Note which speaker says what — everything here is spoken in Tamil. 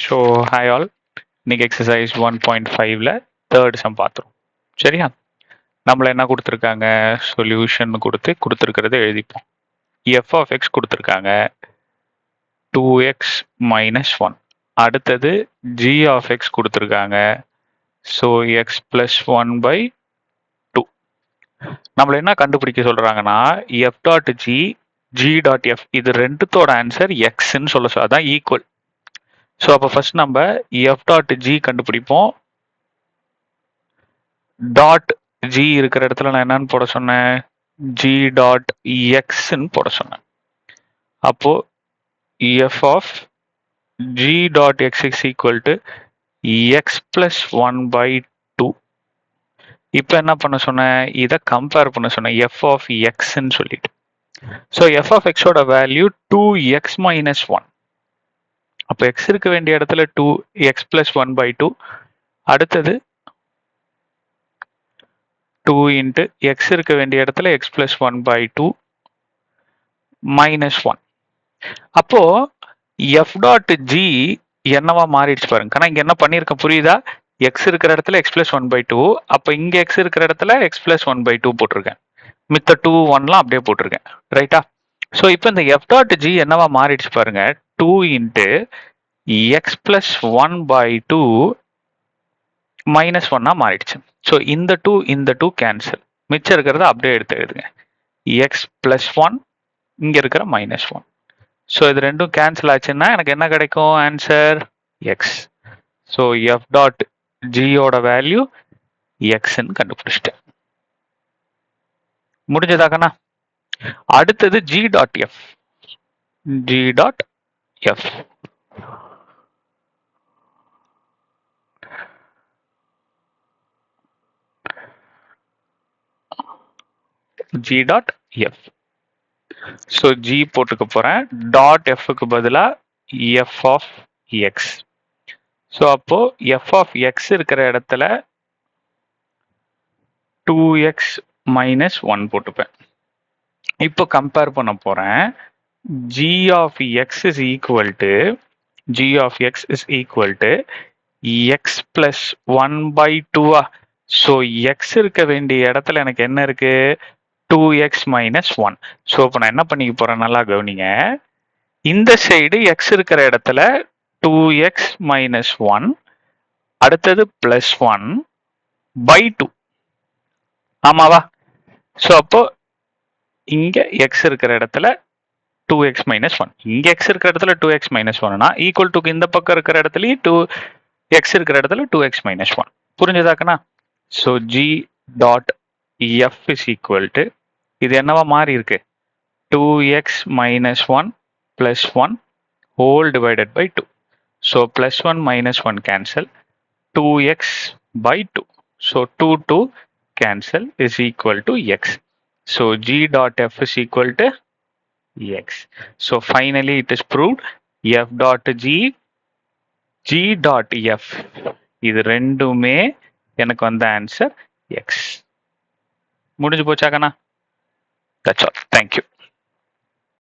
Speaker 1: ஸோ ஹாய் ஆல், இன்னைக்கு எக்ஸசைஸ் 1.5ல தேர்ட் சம் பார்த்துரும். சரியா? நம்மள என்ன கொடுத்துருக்காங்க, சொல்யூஷன் கொடுத்துருக்கிறத எழுதிப்போம். எஃப் ஆஃப் எக்ஸ் கொடுத்துருக்காங்க 2x மைனஸ் 1. அடுத்தது ஜி ஆஃப் எக்ஸ் கொடுத்துருக்காங்க, ஸோ எக்ஸ் பிளஸ் 1/2. நம்மள என்ன கண்டுபிடிக்க சொல்றாங்கன்னா F dot G, G dot F, இது ரெண்டுத்தோட ஆன்சர் எக்ஸ்ன்னு சொல்ல அதான் ஈக்குவல். ஸோ அப்போ ஃபர்ஸ்ட் நம்ம எஃப் டாட் ஜி கண்டுபிடிப்போம். டாட் ஜி இருக்கிற இடத்துல நான் என்னன்னு போட சொன்னேன், ஜி டாட் எக்ஸ்ன்னு போட சொன்னேன். அப்போ f of g dot x is equal to x plus 1/2. இப்போ என்ன பண்ண சொன்னேன், இதை கம்பேர் பண்ண சொன்னேன் எஃப் ஆஃப் எக்ஸ்ன்னு சொல்லிட்டு. ஸோ எஃப் ஆஃப் எக்ஸோட வேல்யூ 2x மைனஸ் 1. அப்போ எக்ஸ் இருக்க வேண்டிய இடத்துல 2x பிளஸ் 1/2. அடுத்தது 2 இன்ட்டு எக்ஸ் இருக்க வேண்டிய இடத்துல எக்ஸ் பிளஸ் 1/2 மைனஸ் 1. அப்போ எஃப் டாட் ஜி என்னவா மாறிடுச்சு பாருங்க. ஆனால் இங்க என்ன பண்ணியிருக்கேன் புரியுதா, எக்ஸ் இருக்கிற இடத்துல எக்ஸ் பிளஸ் 1/2, அப்போ இங்க எக்ஸ் இருக்கிற இடத்துல எக்ஸ் பிளஸ் 1/2 போட்டிருக்கேன். மித்த 2 1லாம் அப்படியே போட்டிருக்கேன். ரைட்டா? ஸோ இப்போ இந்த எஃப் டாட் ஜி என்னவா மாறிடுச்சு பாருங்க, 2 இன்ட்டு எக்ஸ் பிளஸ் 1/2 மைனஸ் 1 மாறிடுச்சு. ஸோ இந்த 2 கேன்சல், மிச்சம் இருக்கிறத அப்படியே எடுத்து எழுதுங்க. எக்ஸ் பிளஸ் 1, இங்க இருக்கிற மைனஸ் 1. ஸோ இது ரெண்டும் கேன்சல் ஆச்சுன்னா எனக்கு என்ன கிடைக்கும், answer x. So f dot ஜியோட வேல்யூ எக்ஸ்ன்னு கண்டுபிடிச்சிட்டேன். முடிஞ்சதாக்கண்ணா? அடுத்தது g dot f. G dot f g dot f. So g போட்டுக்க போறேன், டாட் எஃப்க்கு பதிலா எஃப் ஆஃப் எக்ஸ். ஸோ அப்போ எஃப் ஆஃப் எக்ஸ் இருக்கிற இடத்துல 2x மைனஸ் 1 போட்டுப்பேன். இப்போ கம்பேர் பண்ண போறேன். G of x is equal to, g of x is equal to x plus 1/2. So x இருக்க வேண்டிய இடத்துல எனக்கு என்ன இருக்கு, 2x மைனஸ் 1. ஸோ இப்போ நான் என்ன பண்ணிக்க போறேன், நல்லா கவனிங்க. இந்த சைடு எக்ஸ் இருக்கிற இடத்துல 2x மைனஸ் 1, அடுத்தது பிளஸ் 1/2. ஆமாவா? ஸோ அப்போ இங்க எக்ஸ் இருக்கிற இடத்துல 2x மைனஸ் 1, இங்க எக்ஸ் இருக்கிற இடத்துல 2x மைனஸ் 1னா ஈக்குவல் டு இந்த பக்கம் இருக்கிற இடத்துலயும் 2x இருக்கிற இடத்துல 2x மைனஸ் 1. புரிஞ்சதாக்கண்ணா? So g dot f is equal to, இது என்னவா மாறி இருக்கு, 2x minus 1 plus 1 whole divided by 2. So plus 1 minus 1 cancel, 2x/2. So 2 cancel is equal to x. So g dot f is equal to x. So finally it is proved f dot g dot f, இது ரெண்டுமே எனக்கு வந்த ஆன்சர் x. முடிஞ்சு போச்சாக்கண்ணா? That's all. Thank you.